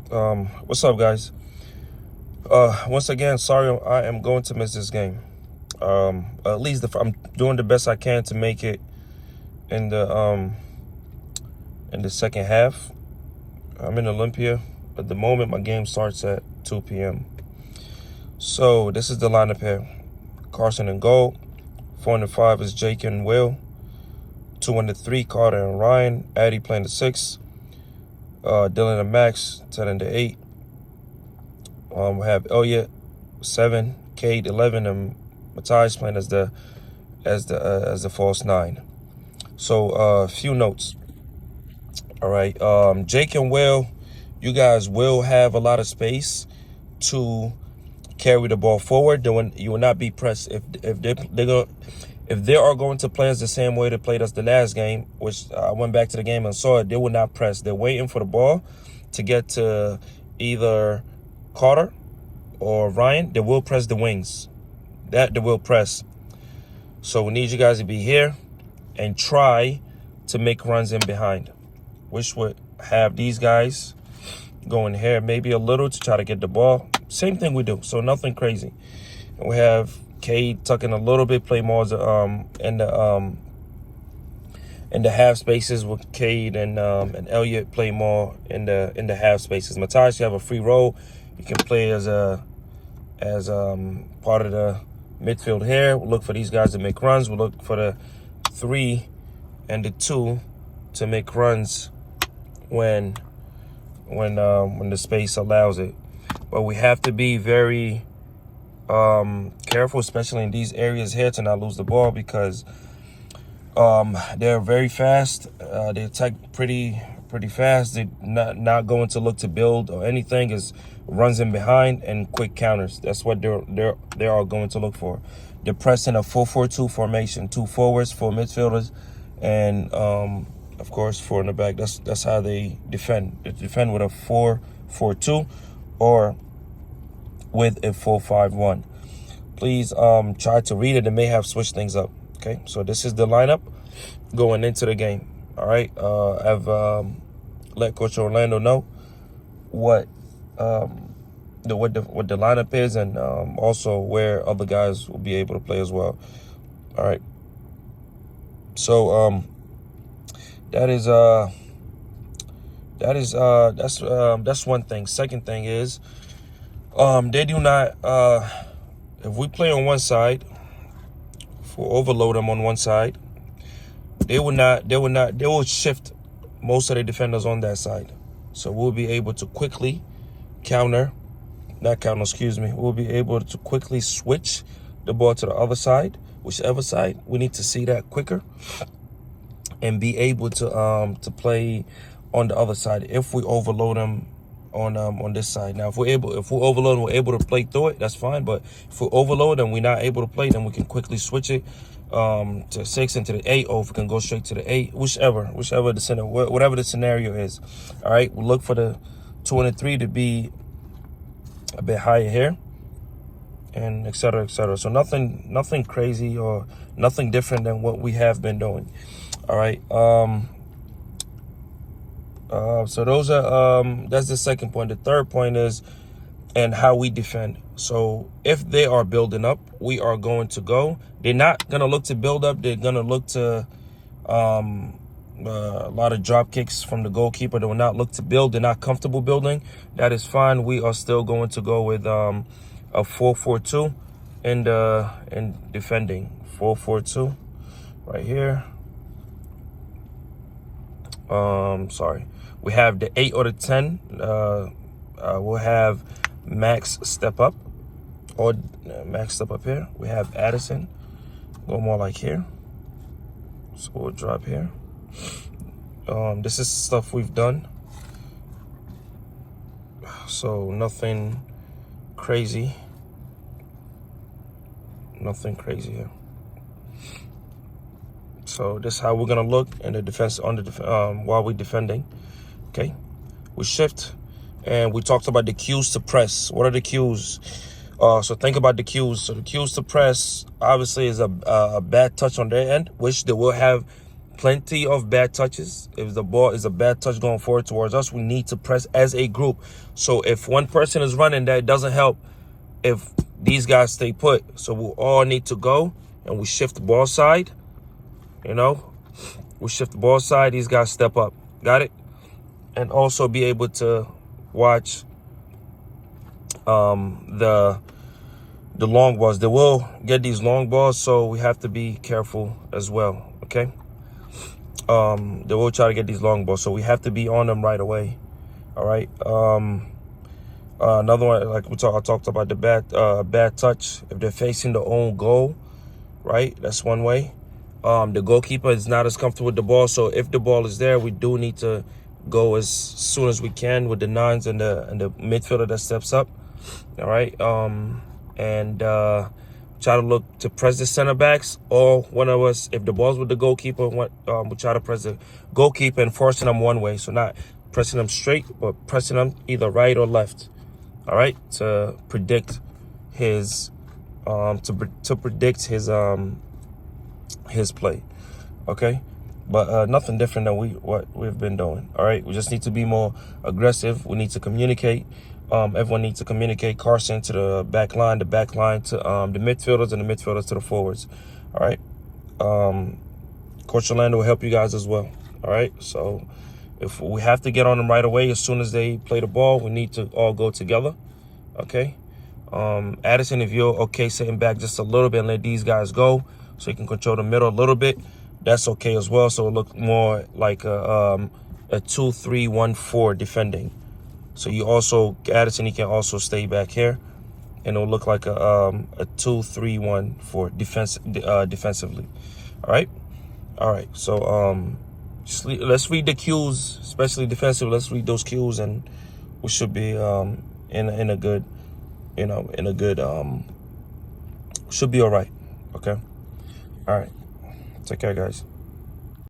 What's up, guys? Once again, sorry I am going to miss this game. At least I'm doing the best I can to make it in the second half. I'm in Olympia. At the moment, my game starts at 2 p.m. So this is the lineup here: Carson and goal. 4 and the 5 is Jake and Will. 2 and the 3, Carter and Ryan. Addy playing the 6. Dylan and Max 10 and the 8. We have Elliot 7, Cade 11, and Matthias playing as the false 9. So a few notes. All right, Jake and Will, you guys will have a lot of space to carry the ball forward. You will not be pressed if they are going to play us the same way they played us the last game, which I went back to the game and saw it. They will not press. They're waiting for the ball to get to either Carter or Ryan. They will press the wings. They will press. So we need you guys to be here and try to make runs in behind, which would have these guys going here maybe a little to try to get the ball. Same thing we do, so nothing crazy. And we have Cade tucking a little bit, play more in the half spaces with Cade and Elliot play more in the half spaces. Matthias, you have a free role. You can play as part of the midfield here. We'll look for these guys to make runs. We'll look for the 3 and the 2 to make runs when the space allows it. But we have to be very careful, especially in these areas here, to not lose the ball, because they're very fast. They attack pretty fast. They're not going to look to build or anything. Is runs in behind and quick counters. That's what they are going to look for. They're pressing a 4-4-2 formation, 2 forwards, 4 midfielders, and of course 4 in the back. That's how they defend. They defend with a 4-4-2 or with a 4-5-1. Please try to read it. They may have switched things up. Okay, so this is the lineup going into the game. All right, I've let Coach Orlando know what the lineup is, and also where other guys will be able to play as well. All right, so that's one thing. Second thing is they do not if we play on one side, if we overload them on one side, they will shift most of the defenders on that side. So we'll be able to quickly we'll be able to quickly switch the ball to the other side, whichever side. We need to see that quicker and be able to play on the other side if we overload them on this side. Now, if we overload and we're able to play through it, that's fine. But if we overload and we're not able to play, then we can quickly switch it to 6 into the 8, or if we can go straight to the 8, whichever the center, whatever the scenario is. All right, we'll look for the 2 and the 3 to be a bit higher here, and et cetera, et cetera. So nothing crazy or nothing different than what we have been doing. All right. So those are that's the second point. The third point is and how we defend. So if they are building up, we are going to go. They're not gonna look to build up. They're gonna look to a lot of drop kicks from the goalkeeper. They will not look to build. They're not comfortable building. That is fine. We are still going to go with a 4-4-2 in defending. 4-4-2 right here. Sorry. We have the 8 or the 10. We'll have Max step up, or Max step up here. We have Addison go more like here. So we'll drop here. This is stuff we've done. So nothing crazy. Nothing crazy here. So this is how we're gonna look in the defense while we're defending. Okay, we shift, and we talked about the cues to press. What are the cues? So think about the cues. So the cues to press obviously is a bad touch on their end, which they will have plenty of bad touches. If the ball is a bad touch going forward towards us, we need to press as a group. So if one person is running, that doesn't help if these guys stay put. So we'll all need to go and we shift the ball side. You know, we shift the ball side. These guys step up. Got it? And also be able to watch the long balls. They will get these long balls, so we have to be careful as well. Okay. They will try to get these long balls, so we have to be on them right away. All right. Another one, like I talked about the bad touch. If they're facing their own goal, right? That's one way. The goalkeeper is not as comfortable with the ball, so if the ball is there, we do need to go as soon as we can with the nines and the midfielder that steps up. All right. Try to look to press the center backs, or one of us, if the ball's with the goalkeeper, we try to press the goalkeeper and forcing them one way. So not pressing them straight, but pressing them either right or left. All right, to predict his his play. Okay, but nothing different than what we've been doing. All right, we just need to be more aggressive. We need to communicate. Everyone needs to communicate. Carson to the back line to the midfielders, and the midfielders to the forwards. All right. Coach Orlando will help you guys as well. All right. So if we have to get on them right away, as soon as they play the ball, we need to all go together. Okay. Addison, if you're okay sitting back just a little bit and let these guys go so you can control the middle a little bit, that's okay as well. So it looks more like a 2-3-1-4 defending. So you also, Addison, he can also stay back here, and it'll look like a 2-3-1-4 defensively. All right. So let's read the cues, especially defensive. Let's read those cues, and we should be in a good, should be all right. Okay. All right. Take care, guys.